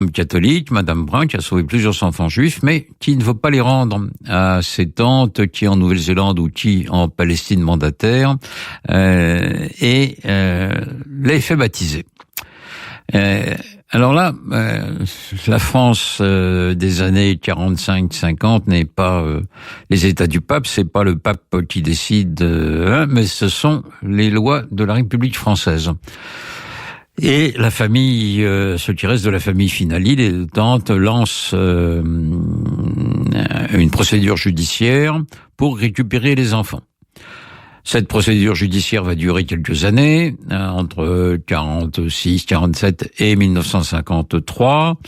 catholique, Madame Brun, qui a sauvé plusieurs enfants juifs, mais qui ne veut pas les rendre à ses tantes, qui en Nouvelle-Zélande ou qui en Palestine mandataire, et les fait baptiser. Alors là, la France des années 45-50 n'est pas les États du pape, c'est pas le pape qui décide, mais ce sont les lois de la République française. Et la famille, ce qui reste de la famille Finali, les tantes lancent une procédure judiciaire pour récupérer les enfants. Cette procédure judiciaire va durer quelques années, entre 46, 47 et 1953,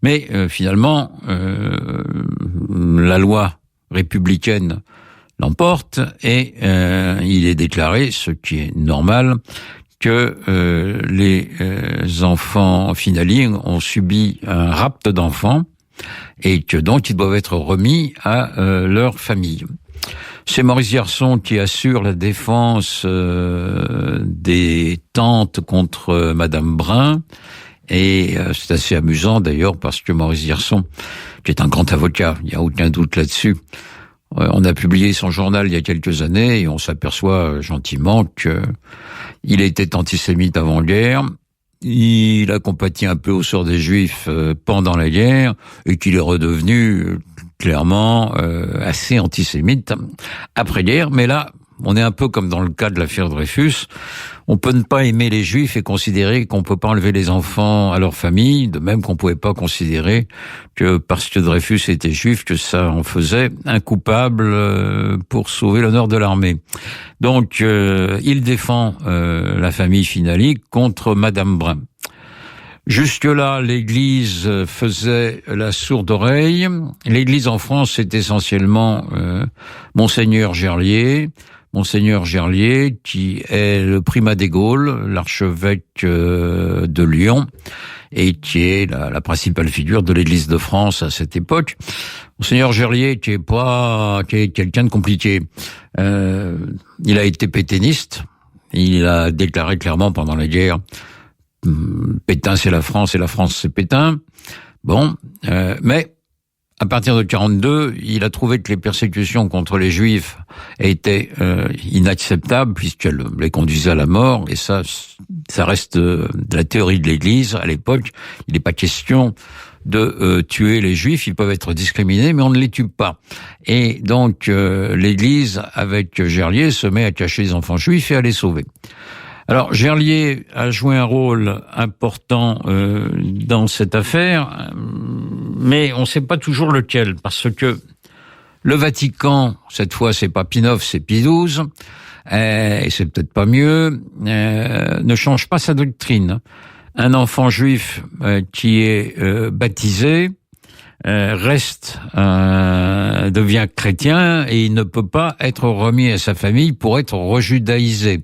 mais finalement, la loi républicaine l'emporte et il est déclaré, ce qui est normal, que les enfants Finali ont subi un rapt d'enfants et que donc ils doivent être remis à leur famille. C'est Maurice Garçon qui assure la défense des tantes contre Madame Brun. Et c'est assez amusant d'ailleurs parce que Maurice Garçon, qui est un grand avocat, il n'y a aucun doute là-dessus, on a publié son journal il y a quelques années et on s'aperçoit gentiment que il était antisémite avant-guerre. Il a compati un peu au sort des Juifs pendant la guerre et qu'il est redevenu clairement assez antisémite après-guerre. Mais là, on est un peu comme dans le cas de l'affaire Dreyfus. On peut ne pas aimer les Juifs et considérer qu'on peut pas enlever les enfants à leur famille, de même qu'on pouvait pas considérer que parce que Dreyfus était juif, que ça en faisait un coupable pour sauver l'honneur de l'armée. Donc, il défend la famille Finali contre Madame Brun. Jusque-là, l'Église faisait la sourde oreille. L'Église en France, c'est essentiellement Monseigneur Gerlier. Monseigneur Gerlier, qui est le primat des Gaules, l'archevêque de Lyon, et qui est la principale figure de l'Église de France à cette époque. Monseigneur Gerlier, qui est quelqu'un de compliqué. Il a été pétainiste. Il a déclaré clairement pendant la guerre, Pétain c'est la France et la France c'est Pétain. Bon, mais à partir de 42, il a trouvé que les persécutions contre les Juifs étaient inacceptables puisqu'elles les conduisaient à la mort. Et ça reste de la théorie de l'Église. À l'époque, il n'est pas question de tuer les Juifs. Ils peuvent être discriminés, mais on ne les tue pas. Et donc, l'Église, avec Gerlier, se met à cacher les enfants juifs et à les sauver. Alors, Gerlier a joué un rôle important dans cette affaire, mais on ne sait pas toujours lequel, parce que le Vatican, cette fois, c'est pas Pie IX, c'est Pie XII, et c'est peut-être pas mieux, ne change pas sa doctrine. Un enfant juif qui est baptisé devient chrétien et il ne peut pas être remis à sa famille pour être rejudaïsé.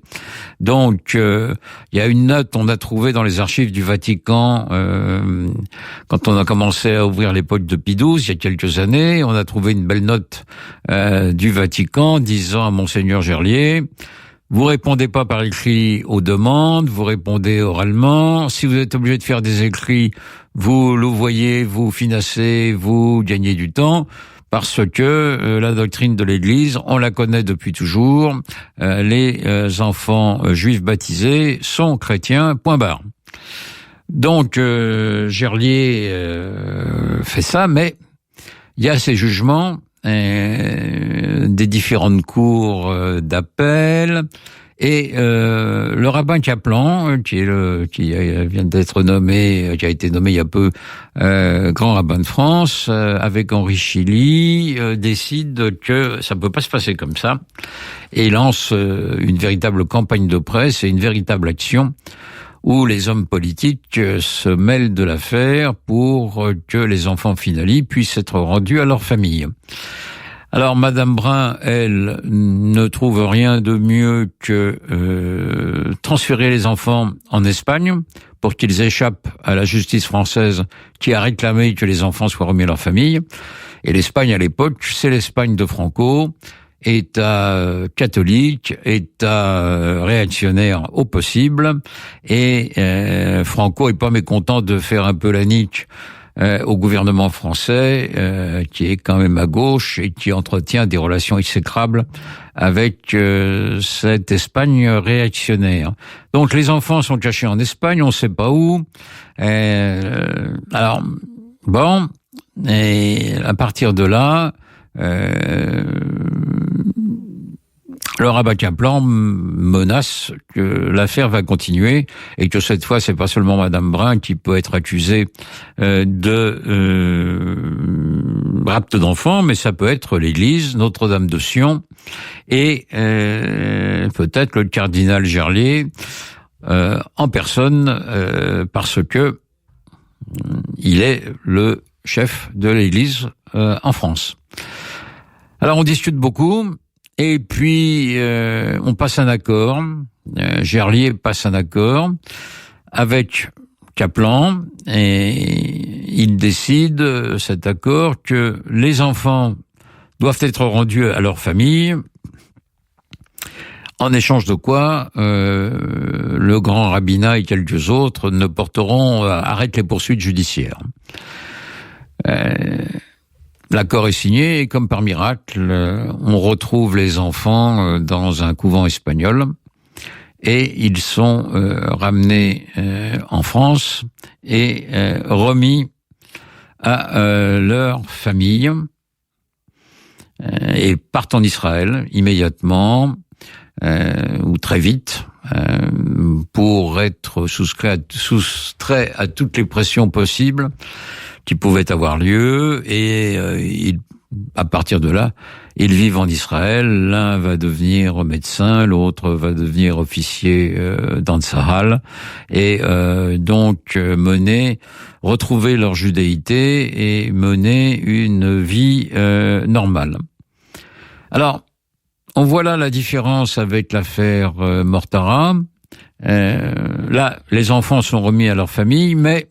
Donc, il y a une note on a trouvée dans les archives du Vatican quand on a commencé à ouvrir l'époque de Pie XII, il y a quelques années, on a trouvé une belle note du Vatican disant à Monseigneur Gerlier: vous répondez pas par écrit aux demandes, vous répondez oralement. Si vous êtes obligé de faire des écrits, vous louvoyez, vous finacez, vous gagnez du temps, parce que la doctrine de l'Église, on la connaît depuis toujours. Les enfants juifs baptisés sont chrétiens, point barre. Donc, Gerlier fait ça, mais il y a ces jugements des différentes cours d'appel et le rabbin Kaplan qui vient d'être nommé, qui a été nommé il y a peu grand rabbin de France avec Henri Chili, décide que ça peut pas se passer comme ça et lance une véritable campagne de presse et une véritable action où les hommes politiques se mêlent de l'affaire pour que les enfants Finali puissent être rendus à leur famille. Alors, Madame Brun, elle, ne trouve rien de mieux que transférer les enfants en Espagne pour qu'ils échappent à la justice française qui a réclamé que les enfants soient remis à leur famille. Et l'Espagne, à l'époque, c'est l'Espagne de Franco, État catholique, État réactionnaire au possible, et Franco est pas mécontent de faire un peu la nique au gouvernement français, qui est quand même à gauche et qui entretient des relations exécrables avec cette Espagne réactionnaire. Donc les enfants sont cachés en Espagne, on ne sait pas où. Alors, bon, et à partir de là, le rabbin Kaplan menace que l'affaire va continuer et que cette fois, c'est pas seulement Madame Brun qui peut être accusée de rapt d'enfants, mais ça peut être l'Église, Notre-Dame de Sion et peut-être le cardinal Gerlier en personne, parce que il est le chef de l'Église en France. Alors on discute beaucoup. Et puis, on passe un accord, Gerlier passe un accord avec Kaplan, et il décide, cet accord, que les enfants doivent être rendus à leur famille, en échange de quoi le grand rabbinat et quelques autres ne porteront, arrêtent les poursuites judiciaires. L'accord est signé et comme par miracle, on retrouve les enfants dans un couvent espagnol et ils sont ramenés en France et remis à leur famille et partent en Israël immédiatement ou très vite pour être soustraits à toutes les pressions possibles qui pouvaient avoir lieu, et à partir de là, ils vivent en Israël. L'un va devenir médecin, l'autre va devenir officier dans le Sahel, et donc retrouver leur judéité et mener une vie normale. Alors, on voit là la différence avec l'affaire Mortara. Là, les enfants sont remis à leur famille, mais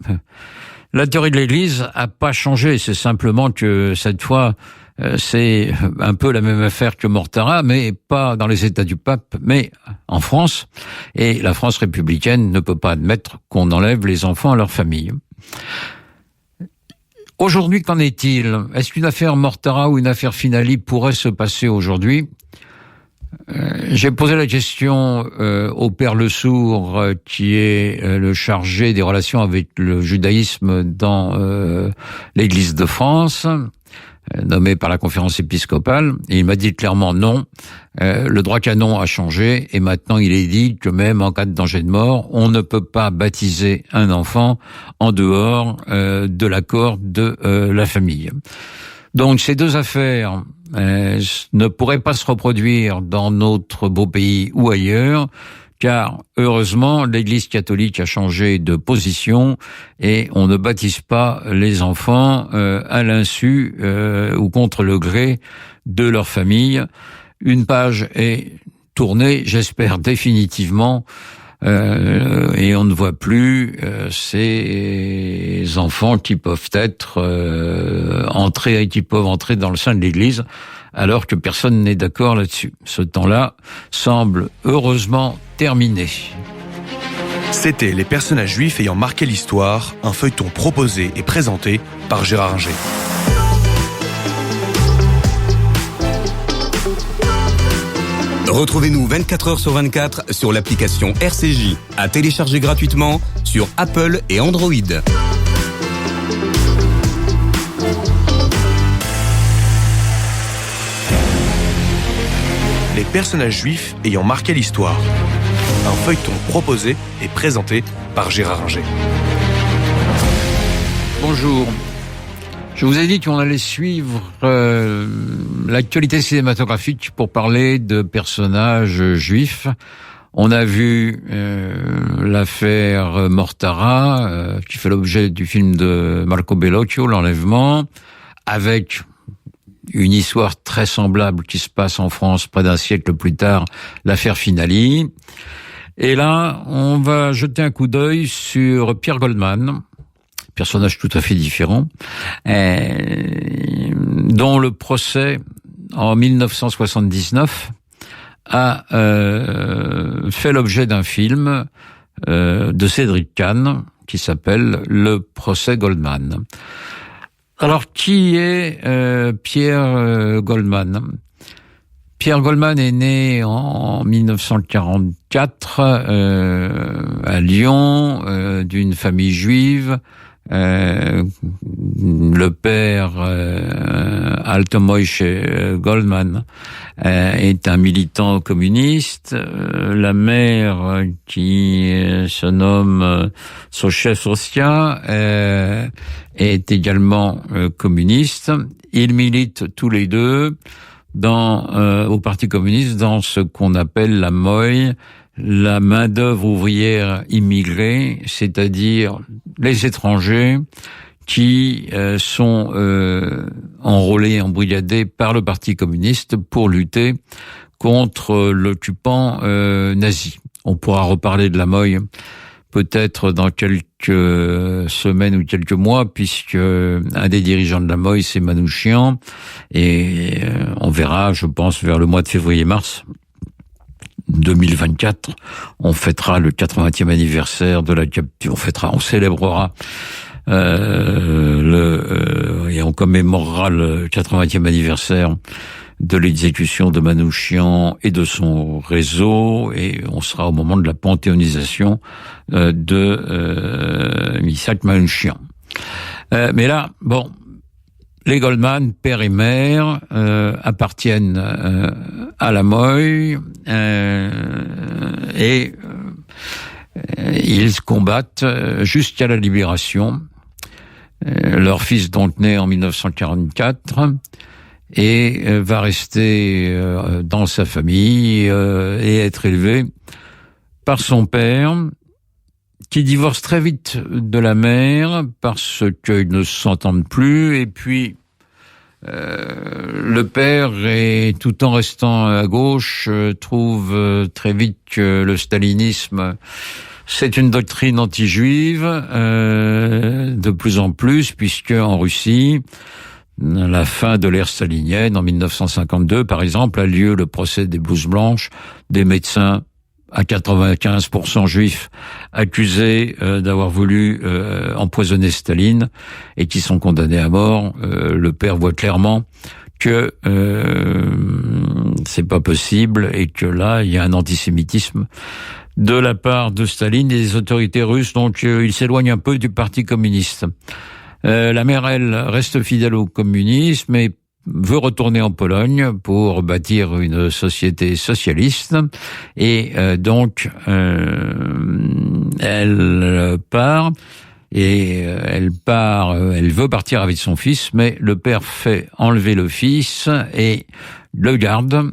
la théorie de l'Église a pas changé. C'est simplement que cette fois, c'est un peu la même affaire que Mortara, mais pas dans les États du Pape, mais en France. Et la France républicaine ne peut pas admettre qu'on enlève les enfants à leur famille. Aujourd'hui, qu'en est-il? Est-ce qu'une affaire Mortara ou une affaire Finali pourrait se passer aujourd'hui? J'ai posé la question au père Lesourd, qui est le chargé des relations avec le judaïsme dans l'Église de France, nommé par la conférence épiscopale, et il m'a dit clairement non. Le droit canon a changé et maintenant il est dit que même en cas de danger de mort, on ne peut pas baptiser un enfant en dehors de l'accord de la famille. Donc ces deux affaires ne pourraient pas se reproduire dans notre beau pays ou ailleurs, car heureusement l'Église catholique a changé de position et on ne baptise pas les enfants à l'insu ou contre le gré de leur famille. Une page est tournée, j'espère définitivement, et on ne voit plus ces enfants qui peuvent être entrer dans le sein de l'Église, alors que personne n'est d'accord là-dessus. Ce temps-là semble heureusement terminé. C'était Les personnages juifs ayant marqué l'histoire, un feuilleton proposé et présenté par Gérard Inger. Retrouvez-nous 24h/24 sur l'application RCJ, à télécharger gratuitement sur Apple et Android. Les personnages juifs ayant marqué l'histoire, un feuilleton proposé et présenté par Gérard Inger. Bonjour. Je vous ai dit qu'on allait suivre l'actualité cinématographique pour parler de personnages juifs. On a vu l'affaire Mortara, qui fait l'objet du film de Marco Bellocchio, L'Enlèvement, avec une histoire très semblable qui se passe en France près d'un siècle plus tard, l'affaire Finali. Et là, on va jeter un coup d'œil sur Pierre Goldman, personnage tout à fait différent, dont le procès en 1979 a fait l'objet d'un film de Cédric Kahn, qui s'appelle le procès Goldman. Alors, qui est Pierre Goldman ? Pierre Goldman est né en 1944 à Lyon, d'une famille juive. Le père Alto Moïse Goldman est un militant communiste. La mère, qui se nomme Sochef-Socia, est également communiste. Ils militent tous les deux au Parti communiste dans ce qu'on appelle la MOI, la main-d'œuvre ouvrière immigrée, c'est-à-dire les étrangers qui sont enrôlés, embrigadés par le Parti communiste pour lutter contre l'occupant nazi. On pourra reparler de la MOI peut-être dans quelques semaines ou quelques mois, puisque un des dirigeants de la MOI, c'est Manouchian, et on verra, je pense, vers le mois de février-mars 2024, on fêtera le 80e anniversaire de la capture, on célébrera et on commémorera le 80e anniversaire de l'exécution de Manouchian et de son réseau, et on sera au moment de la panthéonisation de Missak Manouchian. Mais là, bon, les Goldman, père et mère, appartiennent à la MOI et ils combattent jusqu'à la libération. Leur fils, donc né en 1944, et va rester dans sa famille et être élevé par son père, qui divorce très vite de la mère parce qu'ils ne s'entendent plus, et puis le père, tout en restant à gauche, trouve très vite que le stalinisme, c'est une doctrine anti-juive, de plus en plus, puisque en Russie, à la fin de l'ère stalinienne, en 1952, par exemple, a lieu le procès des blouses blanches, des médecins à 95% juifs accusés d'avoir voulu empoisonner Staline et qui sont condamnés à mort. Le père voit clairement que c'est pas possible et que là, il y a un antisémitisme de la part de Staline et des autorités russes, donc il s'éloigne un peu du Parti communiste. La mère, elle, reste fidèle au communisme et veut retourner en Pologne pour bâtir une société socialiste, et donc elle part, et elle veut partir avec son fils, mais le père fait enlever le fils et le garde,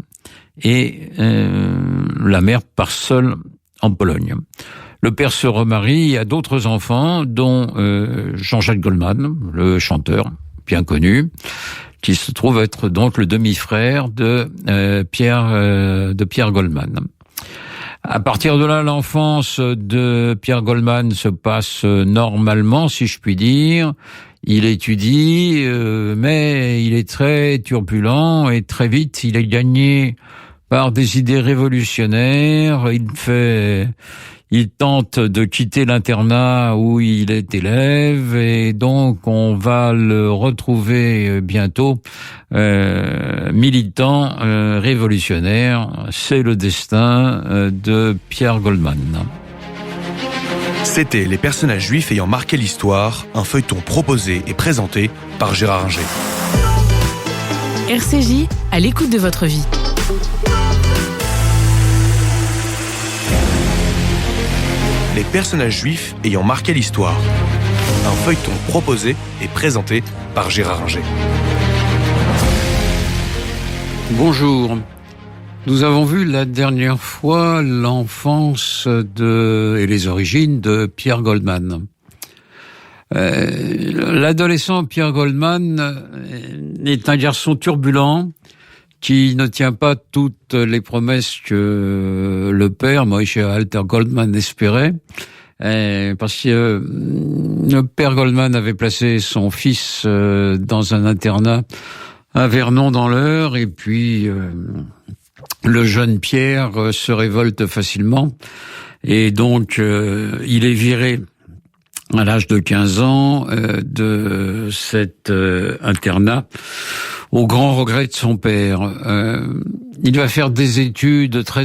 et la mère part seule en Pologne. Le père se remarie, il y a d'autres enfants, dont Jean-Jacques Goldman, le chanteur bien connu, qui se trouve être donc le demi-frère de Pierre Goldman. À partir de là, l'enfance de Pierre Goldman se passe normalement, si je puis dire. Il étudie, mais il est très turbulent, et très vite, il est gagné par des idées révolutionnaires. Il tente de quitter l'internat où il est élève, et donc on va le retrouver bientôt militant révolutionnaire. C'est le destin de Pierre Goldman. C'était Les personnages juifs ayant marqué l'histoire, un feuilleton proposé et présenté par Gérard Inger. RCJ, à l'écoute de votre vie. Les personnages juifs ayant marqué l'histoire. Un feuilleton proposé et présenté par Gérard Inger. Bonjour. Nous avons vu la dernière fois l'enfance et les origines de Pierre Goldman. L'adolescent Pierre Goldman est un garçon turbulent qui ne tient pas toutes les promesses que le père, Moïse Alter Goldman, espérait, parce que le père Goldman avait placé son fils dans un internat à Vernon dans l'Eure, et puis le jeune Pierre se révolte facilement, et donc il est viré à l'âge de 15 ans, de cet internat, au grand regret de son père. Il va faire des études très